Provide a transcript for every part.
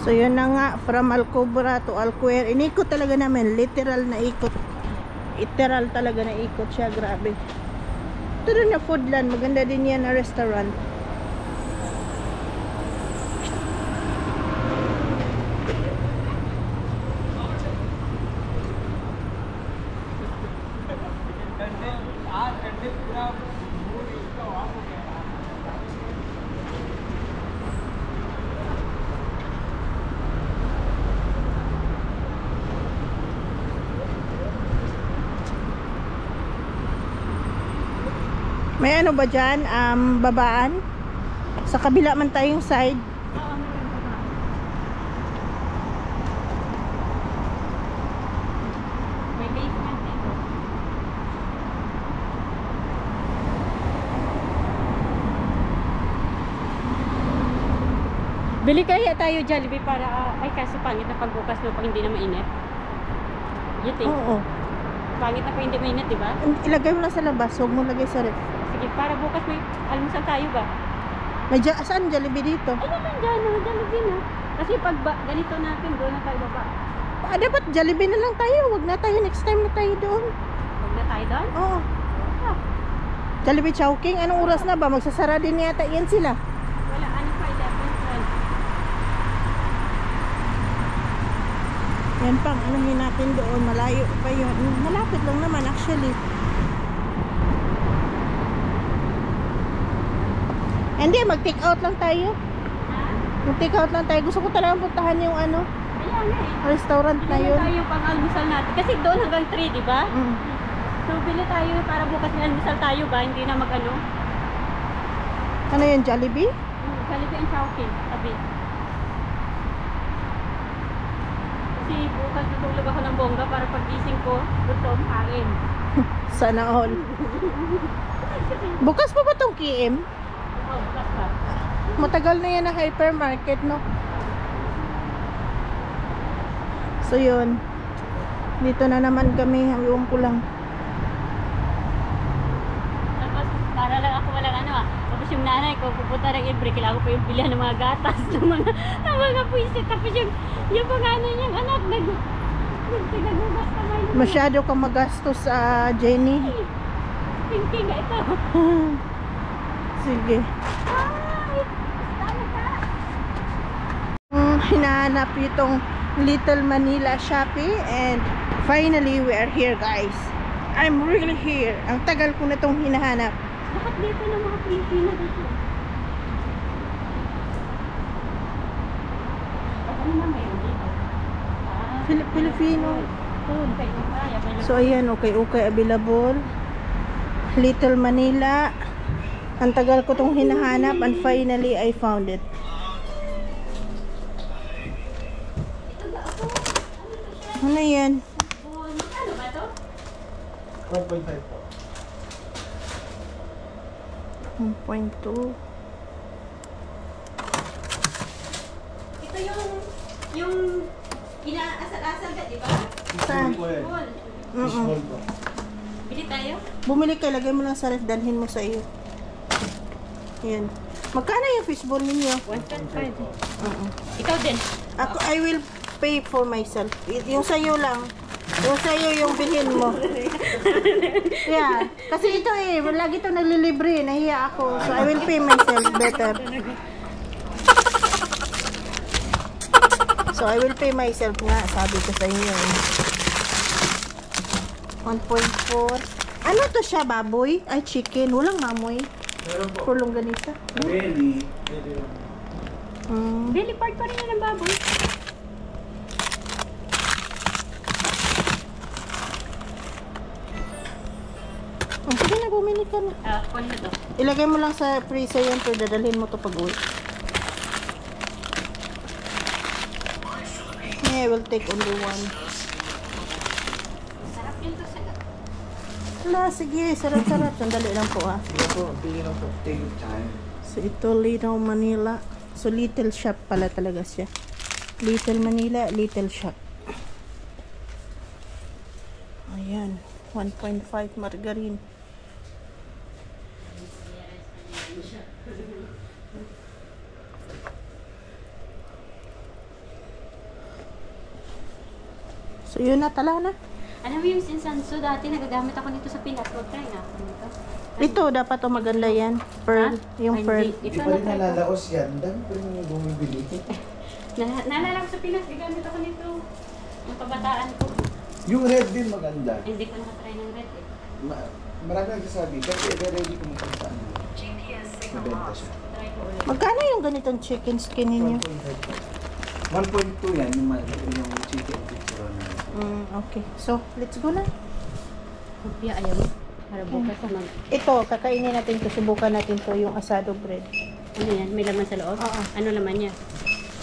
So yun na nga, from Alcobra to Alcuer. Inikot talaga namin, literal na ikot. Literal talaga na ikot siya, grabe. Ito doon na Foodland, maganda din yan na restaurant. May ano ba dyan? Babaan? Sa kabila man tayong side. May basement dito. Bili kaya tayo Jollibee para, ay kaso pangit na pagbukas mo pag hindi na mainit. You think? Oo. Pangit na pag hindi mainit, di ba? Ilagay mo lang sa labas, huwag mo lagay sa ref. Sige, para bukas may almusal tayo ba? May saan Jollibee dito? Ay, naman dyan, Jollibee na. Kasi pag ganito natin, doon na tayo baba. Dapat Jollibee na lang tayo, huwag na tayo, next time na tayo doon. Huwag na tayo doon? Oo. Ah, Jollibee Chowking, anong oras na ba? Magsasara din yata yan sila. wala, ano pa, 11, 12. Yan pang, anuhin natin doon, malayo pa yun. Malapit lang naman actually. Hindi, mag-take out lang tayo. Ha? Mag-take out lang tayo. Gusto ko talagang puntahan yung ano, Kaya nga eh. restaurant na Bili yun. tayo pang almusal natin. Kasi doon hanggang 3, di ba? Mm. So, bili tayo para bukas may almusal tayo ba? Hindi na mag-ano. Ano yun, Jollibee? Jollibee and Chowking, tabi. Kasi bukas tutulog ako ng bongga para pag-gising ko, gutom, kain. Sana all. Bukas pa ba itong KM? Oh, bukas pa. Matagal na yan na hypermarket, no? So yun, dito na naman kami, hanggang ko lang. Tapos, para lang ako walang ano tapos yung nanay ko, pupunta ng Ibre, kailangan ko pa yung bilihan ng mga gatas, ng mga puwisit. Tapos yung mga ano niyang anak, nagtinagugas kamay. Masyado kang magastos sa Jenny. Thinking nga ito. Sige. Ay! Tama ka! Hinahanap itong Little Manila Shopee and finally we are here, guys. I'm really here. Ang tagal ko na itong hinahanap. Lahat dito ng mga Pilipino dito. Ano na mayroon dito? Filipino. Okay, So ayan, okay available. Little Manila. Ang tagal ko itong hinahanap and finally I found it. Ano yan? Ano ba ito? 1.5 po. 1.2. Ito yung inaasal-asal ka, di ba? Saan? Small. Small po. Bili tayo? Bumili ka, lagay mo lang sa ref, dalhin mo sa iyo. Yan. Magkano yung fishball ninyo? 1.5. Ikaw din. Ako, I will pay for myself. Yung sa'yo lang. Yung sa'yo yung bilhin mo. Yeah. Kasi ito eh, lagi ito naglilibre. Nahiya ako. So I will pay myself better. So I will pay myself nga. Sabi ko sa inyo. 1.4. Ano to siya, baboy? Ay, chicken. Walang mamoy. Meron po. Pulong ganito. Belly. Belly part pa rin yan ng baboy. Oh, sige na, bumili ka na. Kung na to. Ilagay mo lang sa freezer yan pero dadalhin mo to pag uwi. Yeah, I will take only one. Sarap yun to sa... Wala, sige, sarap-sarap. Sandali lang po ah. Sige po, pili lang po. Take your time. So ito, Little Manila. So little shop pala talaga siya. Little Manila, little shop. Ayan, 1.5 margarine. So, yun na, tala na. Alam mo yung sinsanso, dati nagagamit ako nito sa Pinas. Huwag try nga ako nito. Ito, dapat o maganda yan. Pearl, Ha? yung Ay, pearl. hindi. Hindi Ito pa rin na try ko. nalalaos yan. Dami pa rin yung bumibili. Naalala ko sa Pinas, gagamit ako nito. Yung kabataan ko. Yung red din maganda. Hindi ko nakatry ng red eh. Marami nagsasabi. Kasi ready ko mong saan. Mabenta siya. Try ko ulit. Magkano yung ganitong chicken skin ninyo? 1.2 yan. Yung chicken picture na. Okay. So, let's go na. Kopya, ayaw mo. Para bukas naman. Ito, kakainin natin to. Subukan natin to, yung asado bread. Ano yan? May laman sa loob? Oo. Ano laman niya?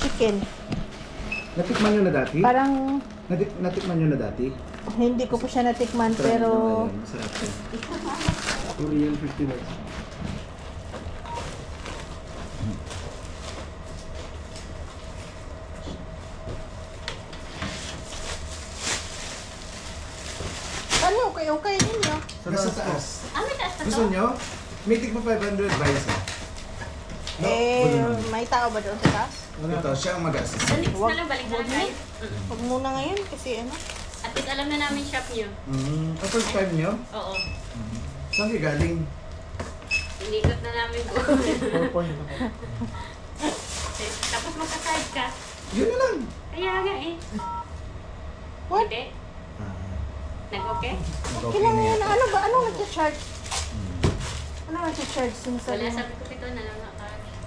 Chicken. Natikman nyo na dati? Parang, Natikman nyo na dati? hindi ko pa siya natikman, pero... Masarap yan. Korean 50 bucks. Ano, okay ninyo? Nasa taas. May taas pa Gusto to? nyo? May tig pa 500 ba isa? May tao ba doon sa taas? Ito, siya ang mag-assist. Sa next na lang, balik na lang tayo. Huwag muna ngayon, kasi ano? At least alam na namin shop niyo. First time nyo? Oo. Saan kayo galing? Inikot na namin po. 4 point. Tapos magka-side ka. Yun na lang. Kaya nga eh. What? Hindi. Nag-okay? Okay lang yan. Ano ba? Ano nag-charge? Ano nag-charge? Wala, sabi ko ito na lang.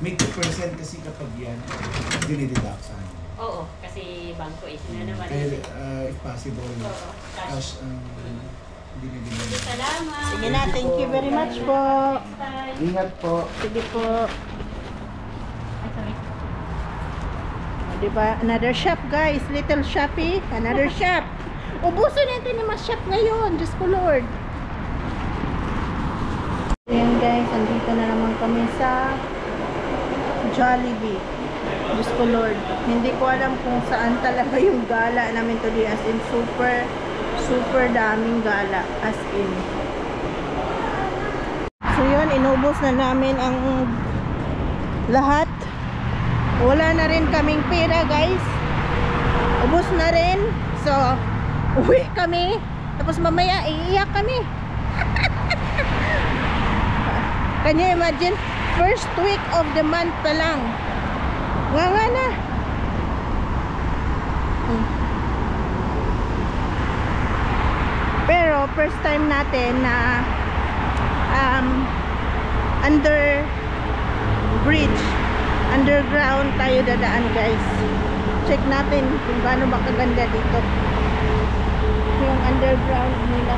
May 2% kasi kapag yan, dinideduct sa akin. Oo, kasi bangko eh. Sino naman Kaya eh. if possible, Oo, cash. cash ang dinideduct. Salamat. Sige na, thank you very much po. Bye. Ingat po. Sige po. Ay, sorry. Diba? Another shop guys. Little Shopee. Another shop. Ubusin natin ni Mas Shop ngayon. Diyos ko Lord. Ayan guys. Andito na naman kami sa Jollibee. Diyos ko Lord. Hindi ko alam kung saan talaga yung gala namin today. As in super daming gala. As in. So yun. Inubos na namin ang lahat. Wala na rin kaming pera guys. Ubos na rin. So, uwi kami. Tapos mamaya, iiyak kami. Can you imagine? First week of the month pa lang. Nga na. Pero, first time natin na under bridge. Underground tayo dadaan guys. Check natin kung gaano makaganda dito yung underground nila.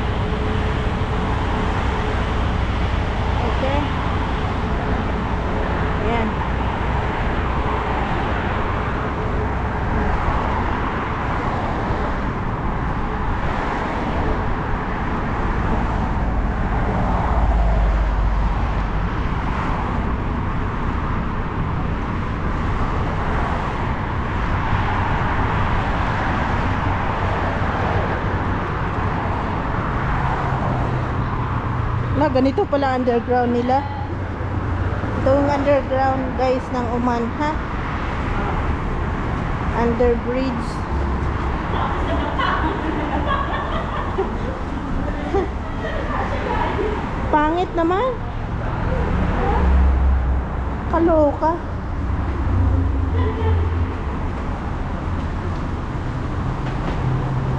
Okay. Ayan. Ganito pala underground nila. Ito yung underground guys ng Oman, ha? Under bridge. Pangit naman. Kaloka.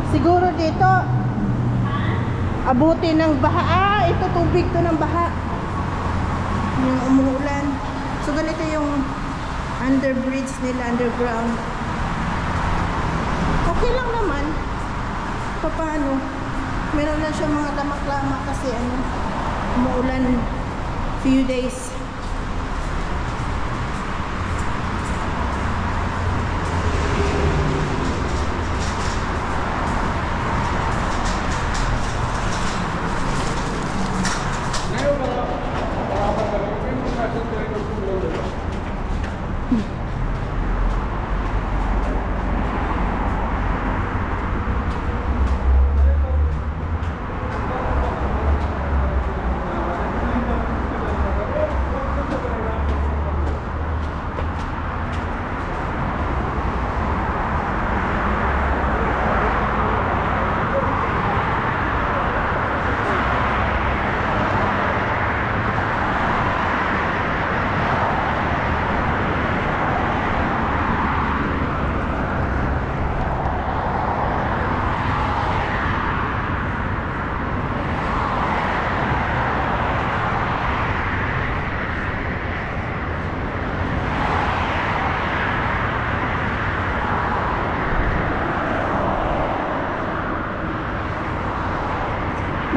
Siguro dito abutin ng baha. Ito tubig to ng baha. Yung umuulan. So ganito yung underbridge nila, underground. Okay lang naman. Paano? Meron lang siya mga lamak-lamak kasi ano, umuulan few days.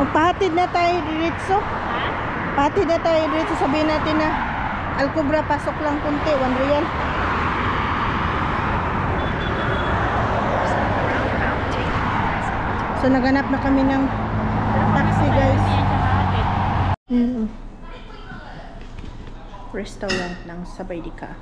Magpahatid na tayo diretso. Ha? Pahatid na tayo diretso. Sabihin natin na Alcobra, pasok lang kunti. 1 real. So, naghanap na kami ng taxi, guys. Yan siya mahatid. Restaurant ng Sabaydika.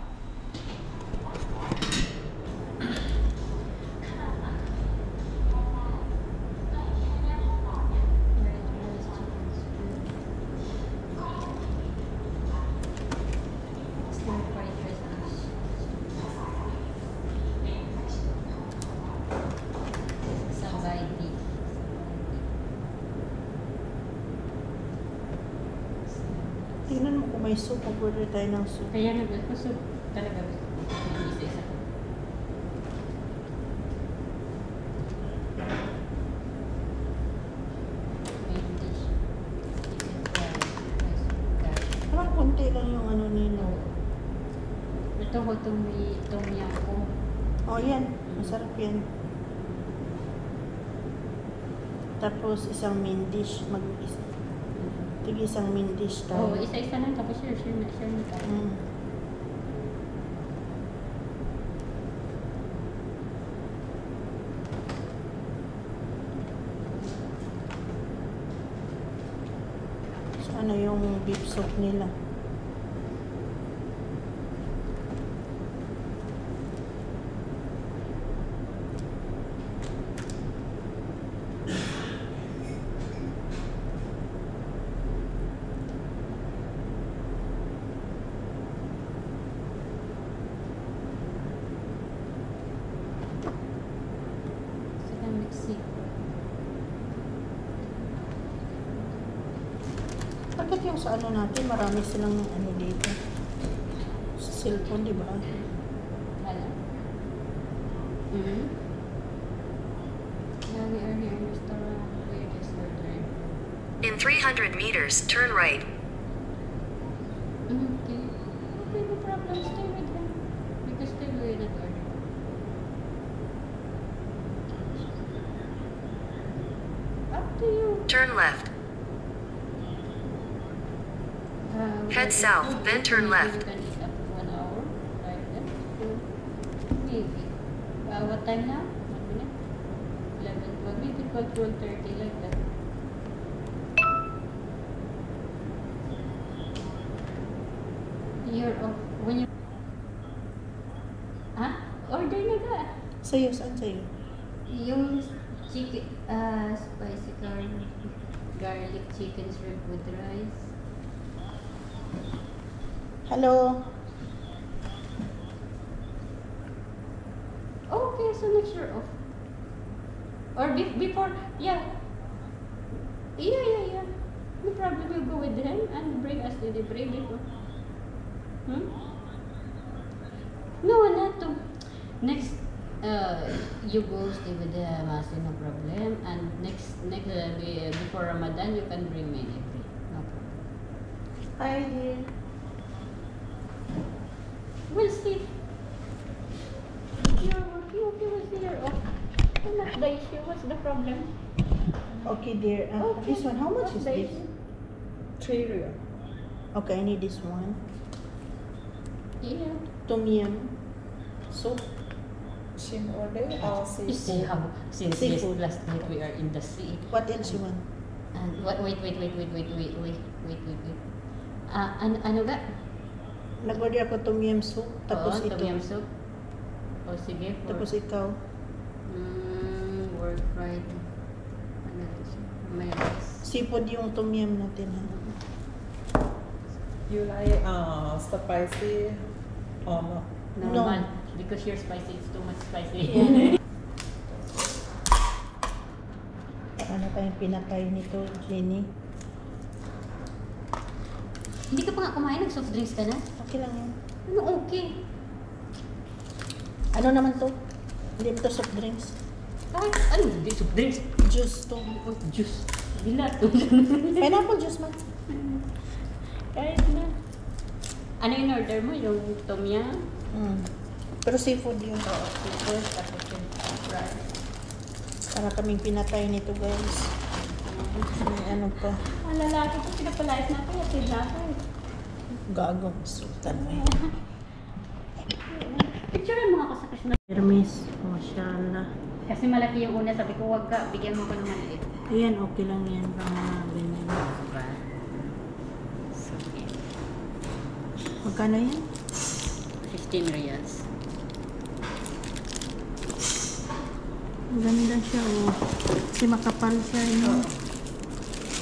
Tingnan mo kung may soup. Mag-order tayo ng soup. Kaya gusto talaga gusto ko. Yung isa-isa. Main dish. Chicken fry. Rice curry. Parang konti lang yung ano nila. Ito ko tom yum ko. Oh, yan. Masarap yan. Tapos isang main dish. Tig isang main dish tayo. Oo, isa-isa lang. Tapos share na tayo. So, ano yung beef soup nila? Saka Mexico. Bakit yung sa ano natin, marami silang ano dito? Sa cellphone, di ba? Wala. Now we are here in restaurant. Where is order? In 300 meters, turn right. Okay. Okay, no problem. Stay with them. Because they will not order. Up to you. Turn left. Head south, then turn left. You can eat up to 1 hour. Like that. So, maybe. What time now? 1 minute? 11, 12. Maybe 12, 12:30 like that. You're off. When you... Ha? Order na ka. Sa'yo, saan sa'yo? Yung chicken, spicy garlic chicken shrimp with rice. Hello? Okay, so next year off. Or before, yeah. Yeah. No problem, we'll go with him and bring us to the break before. No, not to. Next, you go stay with the Masi, no problem. And next before Ramadan, you can bring me every. No problem. Hi, dear. We'll see. You're working, okay, we'll see you're off. Well, not the issue, what's the problem? Okay, dear. Okay. This one, how much What's is the this? issue? 3 real. Okay, I need this one. Yeah. Tom yum soup. Same order or You see seafood? how, since Seafood. last night we are in the sea. What else you want? And wait. Ano ga? Nag-order ako tom yum soup. Tapos Oo, ito. tom yum soup. O sige. Tapos ikaw. Work fried. Ano ito siya? May rice. Seafood yung tom yum natin. Ha? You like spicy or not? Normal. Because you're spicy, it's too much spicy. Ano tayong pinatay nito, Jenny? Hindi ka pa nga kumain, nag-soft drinks ka na? Okay lang yan. Ano okay? Ano naman to? Hindi mo to soft drinks. Kahit ano, hindi soft drinks. Juice to. Oh, juice. Bilat. Pineapple juice, man. Kahit na. Ano yung order mo? Yung tom yum? Pero seafood yun. Oo, seafood. Tapos yung rice. Para kaming pinatay nito, guys. May ano pa. Ang lalaki ko, pinapalayas natin. Yatid natin. Gago. Sultan mo yun. Picture mo ako sa Christmas. Hermes. Mashallah. Kasi malaki yung una. Sabi ko, wag ka. Bigyan mo ko ng maliit. Ayan, okay lang yan. Pang mga ganyan. Diba? So, yeah. Magkano yan? 15 reals. Ganda siya, oh. Kasi makapal siya, no?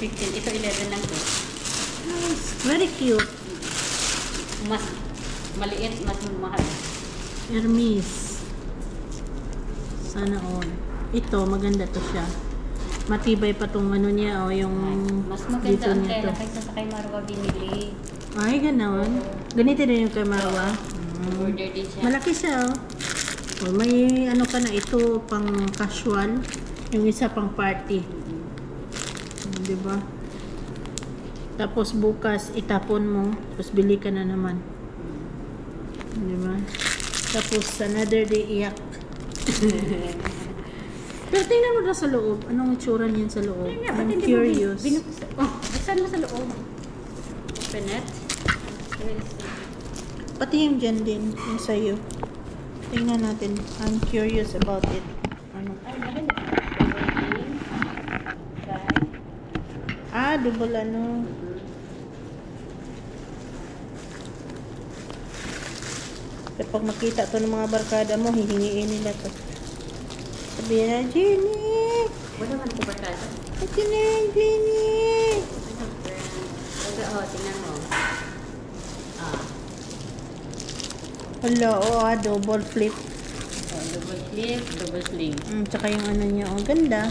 15. Ito 11 lang to. Nice. Very cute. Mas maliit, mas mahal. Hermes. Sana all. Ito, maganda to siya. Matibay pa tong ano niya, oh, yung Mas maganda ang niya tela kaysa sa kay Marwa binili. Ay, gano'n. Ganito din yung kay Marwa. Order din siya. Malaki siya, oh. Oh, may ano ka na, ito pang casual. Yung isa pang party. Diba? Tapos bukas, itapon mo. Tapos bili ka na naman. Diba? Tapos another day, iyak. Pero tingnan mo na sa loob. Anong itsura niyan sa loob? I'm curious. Buksan mo sa loob. Open it. Pati yung dyan din, yung sa'yo. Tingnan natin. I'm curious about it. Ano? Ay, maganda. Ah, double ano. Kapag makita to ng mga barkada mo, hihingiin nila to. Sabihin na, Jenny! Wala man ako barkada. Ito na yan, Jenny! Oh, tingnan mo. Hala, double flip. Oh, double flip, double sling. Tsaka yung ano niya, ganda.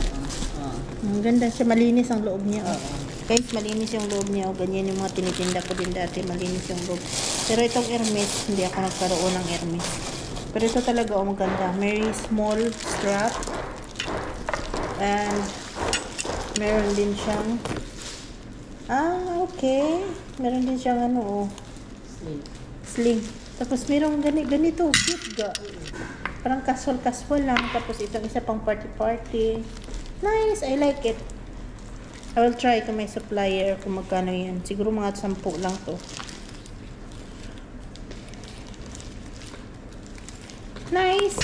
Ang ganda siya, malinis ang loob niya. Guys, malinis yung loob niya. Ganyan yung mga tinitinda ko din dati, malinis yung loob. Pero itong Hermes, hindi ako nagkaroon ng Hermes. Pero ito talaga, maganda. Very small strap. And meron din siyang okay. Meron din siyang Sling. sling. Tapos merong ganito, cute ga. Parang casual lang. Tapos itong isa pang party. Nice, I like it. I will try to my supplier kung magkano yan. Siguro mga 10 lang to. Nice.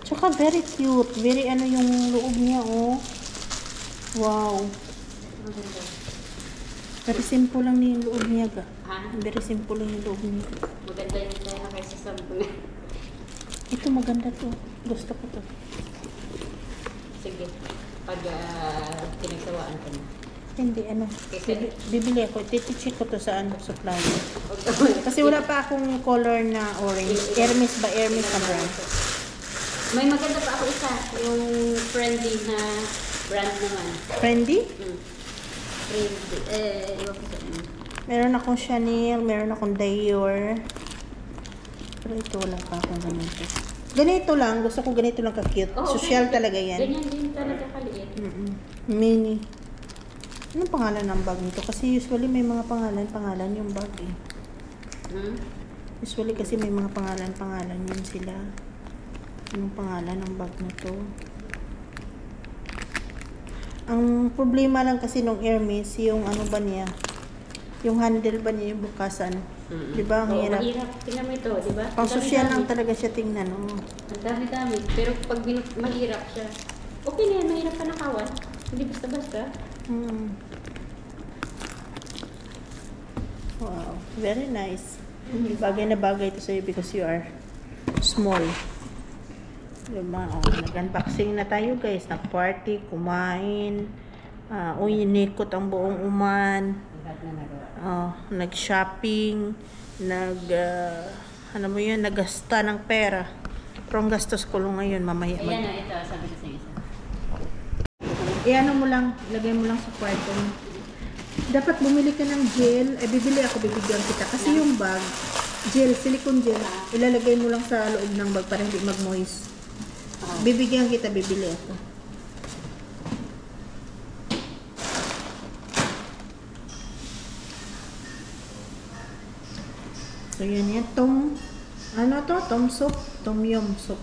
Tsaka very cute. Very ano yung loob niya, oh. Wow. Very simple lang yung loob niya, ga. Ha? Very simple lang yung loob niya. Maganda yung tela kaysa sa Ito maganda to. Gusto ko to. Sige. Pag pinagsawaan ko na. Hindi, bibili ako. Titi-check ko to sa supplier. Kasi wala pa akong color na orange. Hermes ba? Hermes na brand. May maganda pa ako isa. Yung friendly na brand naman. Friendly? Friendly. Iwan ko sa inyo. Meron akong Chanel, meron akong Dior. Pero ito wala pa akong ganito. Ganito lang. Gusto ko ganito lang ka-cute. Social talaga yan. Ganyan din talaga kaliit. Mini. Anong pangalan ng bag nito? Kasi usually may mga pangalan yung bag eh. Usually kasi may mga pangalan yun sila. Anong pangalan ng bag na to? Ang problema lang kasi nung Hermes, yung ano ba niya? Yung handle ba niya, yung bukasan. Diba? Ang hirap. Mahirap. Tingnan mo ito, diba? Pang social lang talaga siya tingnan. Ang dami-dami. Pero pag mahirap siya, okay na yan, mahirap ka nakawan. Hindi basta-basta. Wow. Very nice. Bagay na bagay ito sa'yo because you are small. Diba? Nag-unboxing na tayo guys. Nag-party, kumain. Inikot ang buong Oman. Nag-shopping. Nagasta ng pera. Pero ang gastos ko lang ngayon, mamaya. Ayan na, ito. Sabi ko sa isa. Iano mo lang, lagay mo lang sa kwarto mo. Dapat bumili ka ng gel. Bibigyan kita. Kasi yung bag, gel, silicone gel, ilalagay mo lang sa loob ng bag para hindi mag-moist. Bibigyan kita, bibili ako. So yun yan, tom soup, tom yum soup.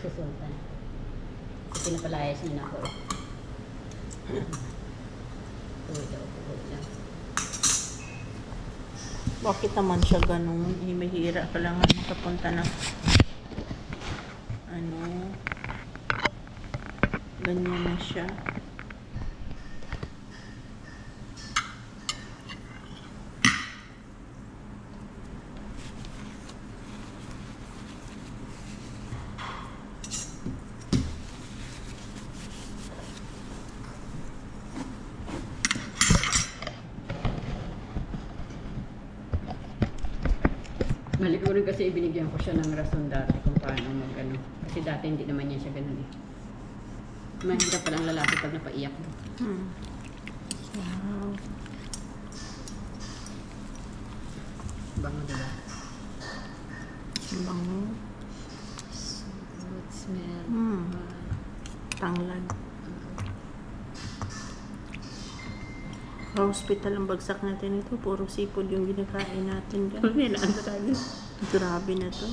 si Sultan. Kasi pinapalayas niya na ako. Uy, daw, uy lang. Bakit naman siya ganun? Eh, mahira ka lang makapunta ng ano, ganyan na siya. Maliguran kasi ibinigyan ko siya ng rason dati kung paano mag-ano. Kasi dati hindi naman niya siya ganun eh. Mahirap palang lalaki pag napaiyak mo. Wow. Bango diba? Bango. So good smell. Tanglad. Sa hospital ang bagsak natin ito. Puro sipod yung ginakain natin. Nilaan sa tayo. Grabe na to.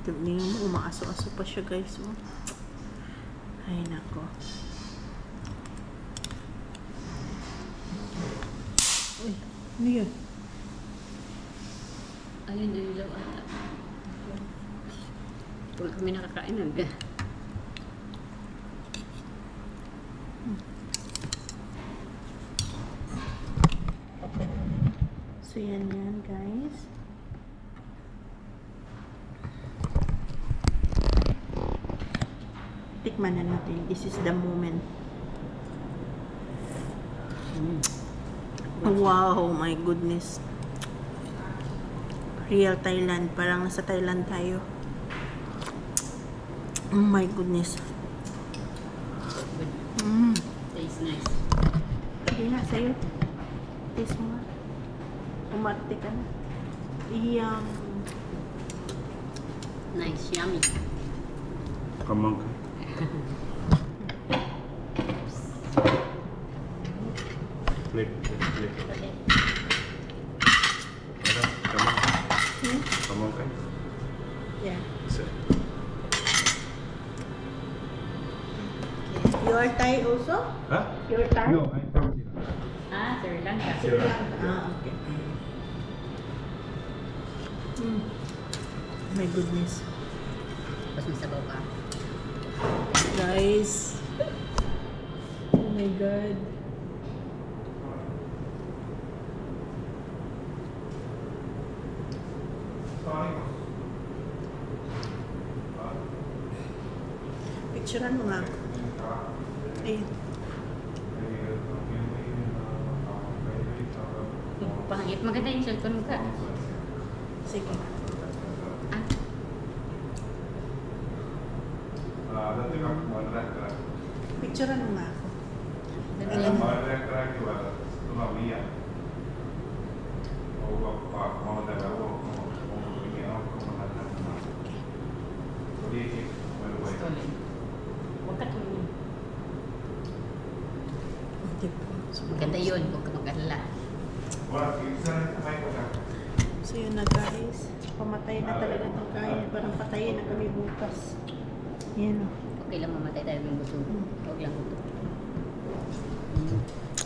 Tingnan mo, umaaso-aso pa siya guys. Oh. Ay nako. Uy, ano yun? Ayun na yung law ata. Kung kami nakakain hangga. So yan guys. Tikman na natin. This is the moment. Wow, my goodness. Real Thailand. Parang nasa Thailand tayo. Oh my goodness. Good. Tastes nice. Sabi nga sa'yo. Taste mo nga. Umarte ka na. Iyang. Nice, yummy. Come on. Flip. Okay. Come on. Come on. Yeah. Sit. You are Thai also? Huh? You're Thai? No, I'm from Sri Lanka. Ah, Sri Lanka. Sri Lanka. Ah, okay. My goodness. Tapos masabaw ka. Guys. Oh my God. Picturean mo nga ako. Ayun. Pangit. Maganda yung cellphone mo ka. Sige. Picturean mo nga ako. Huwag ka tumingin. So, Maganda yun. Huwag ka mag-alala. so yun na guys. Pamatay na talaga itong kain. Parang patayin na kami bukas. Yan o. Okay lang mamatay tayo ng gusto. Huwag lang gusto.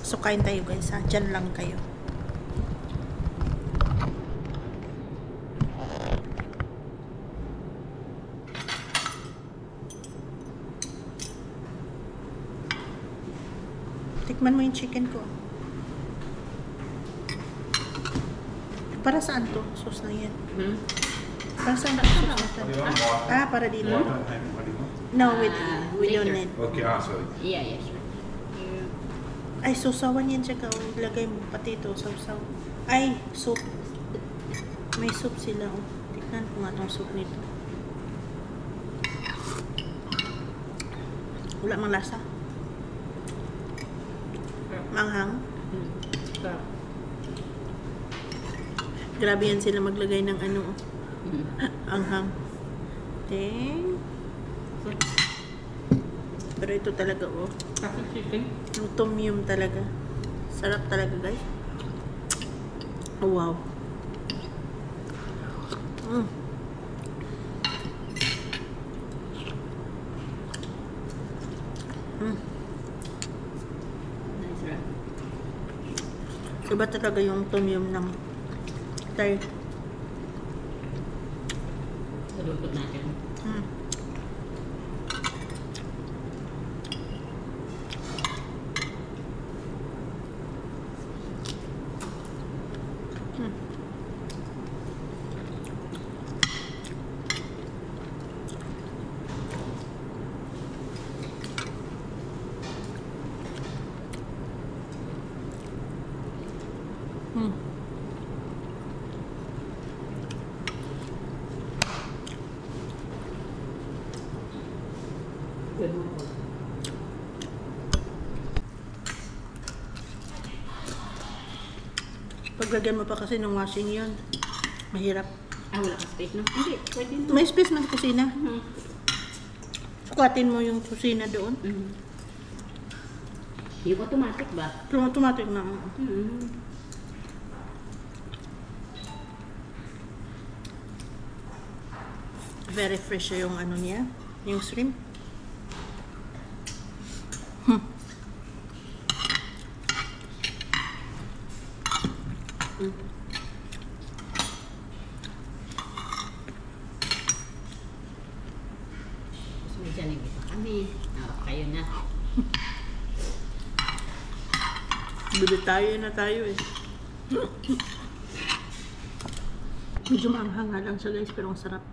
So kain tayo guys ha. Diyan lang kayo. Tikman mo yung chicken ko. Para saan to? Sauce na yan. Para saan to? Ah, para dito. No, we don't need. Okay, sorry. Yeah, sure. Ay, susawan yan siya ka. Ilagay mo pati ito, sausaw. Ay, soup. May soup sila. Oh. Tignan ko nga itong soup nito. Wala mang lasa. Manghang. Grabe yan sila maglagay ng ano. Anghang. Dang. Pero ito talaga oh. Yung tom yum talaga. Sarap talaga guys. Oh, wow. Iba talaga yung tom yum ng Thai. Salukot natin. Hmm. Hmm. Paglagyan mo pa kasi ng washing yun, mahirap. Ah, wala ka space, no? Hindi, pwede na. May space man sa kusina. Mhm. Sukatin mo yung kusina doon. Mhm. Yung automatic ba? Automatic na. Mhm. Very fresh yung ano niya, yung shrimp. Tapos may dyan, hindi pa kami. Ah, kayo na. Bili tayo na tayo eh. Medyo maanghang nga lang siya guys, pero ang sarap.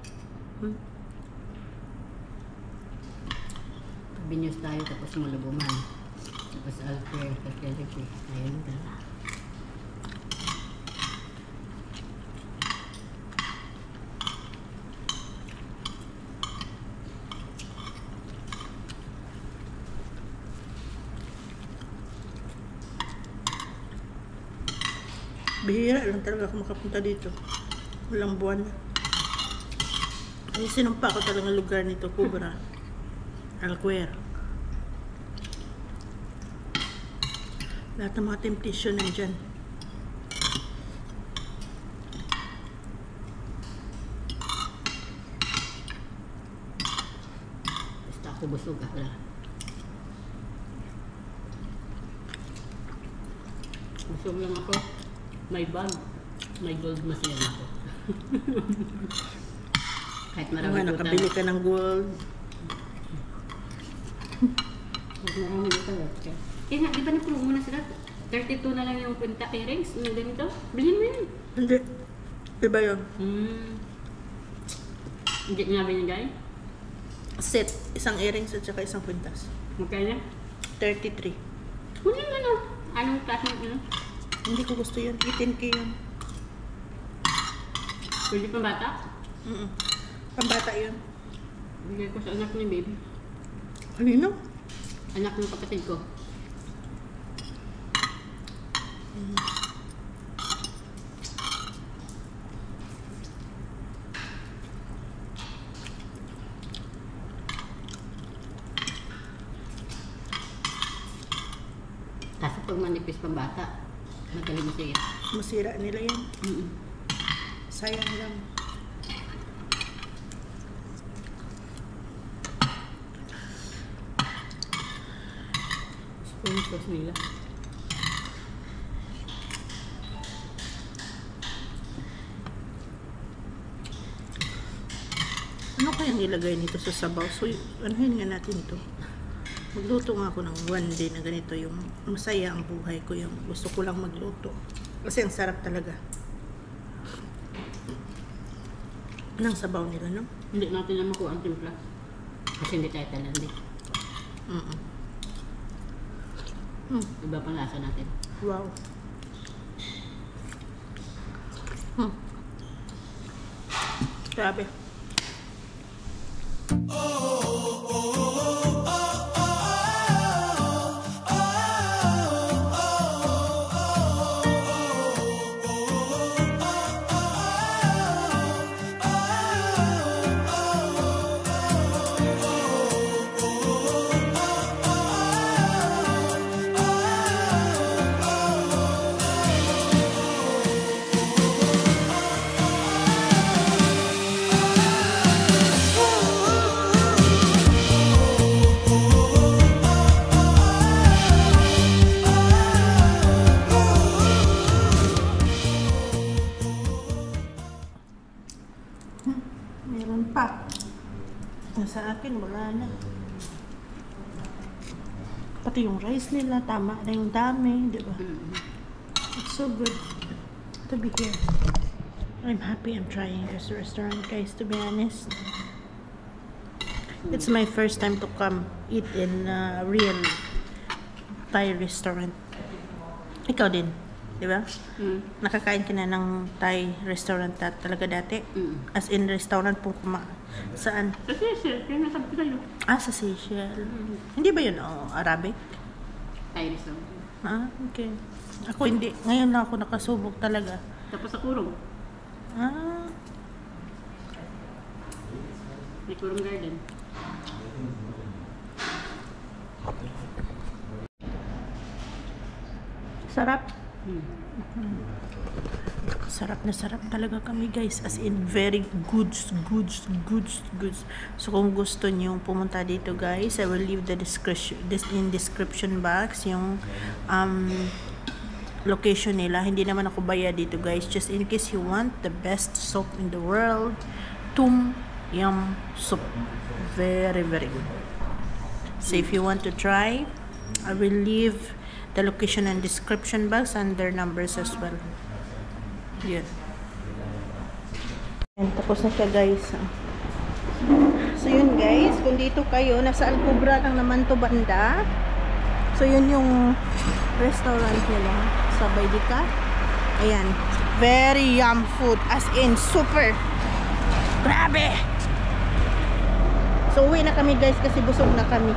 Binyos tayo tapos malubuman. Tapos alcohol, kakiliki. Ayun ka. Bihira lang talaga ako makapunta dito. Walang buwan na. Ay, sinumpa ko talaga lugar nito, Cubra. Alquer. Lahat ng mga temptation nandyan. Basta ako busog ka lang. Busog lang ako. May bag. May gold mask yan ako. Kahit marami Nga, nakabili ka ng gold. Marami ito. Eh nga, di ba na-promo na sila? 32 na lang yung punta earrings na ganito. Bilhin mo yun. Hindi. Iba yun. Hindi nga binigay? Set. Isang earrings at saka isang kwintas. Magkano? 33. Kunin mo na. Anong class mo? Hindi ko gusto yun. 18K yun. Pwede pang bata? Pambata yun. Bigay ko sa anak ni baby. Kanino? Anak ng kapatid ko. Kaso pag manipis pang bata, madali masira. Masira nila yan. Sayang lang. Spoon sauce nila. Ano kayang ilagay nito sa sabaw? So, anuhin nga natin to. Magluto nga ako ng one day na ganito yung masaya ang buhay ko. Yung gusto ko lang magluto. Kasi ang sarap talaga. Anong sabaw nila, no? Hindi natin na makuha ang timpla. Kasi hindi tayo talandi. Iba pang lasa natin. Wow. Grabe. nga sa akin, wala na. Pati yung rice nila, tama na yung dami, di ba? It's so good to be here. I'm happy I'm trying this restaurant, guys, to be honest. It's my first time to come eat in a real Thai restaurant. Ikaw din, di ba? Nakakain ka na ng Thai restaurant talaga dati? As in restaurant po saan? Sa Seychelles, kaya nasabi ko sa'yo. Sa Seychelles. Hindi ba yun Arabic? Thai restaurant. Okay. Ako hindi. Ngayon na ako nakasubok talaga. Tapos sa Kurong. May Kurong Garden. Sarap. Sarap na sarap talaga kami, guys. As in, very good. So, kung gusto niyo pumunta dito, guys, I will leave the description box yung location nila. Hindi naman ako bayad dito, guys. Just in case you want the best soup in the world, Tom Yum soup. Very good. So, if you want to try, I will leave the location and description box and their numbers as well. Yun. And tapos na siya, guys. So yun, guys, kung dito kayo, nasa Alcubra lang naman to banda. So yun yung restaurant nila sa Baydika. Ayan, very yum food, as in super grabe. So uwi na kami, guys, kasi busog na kami.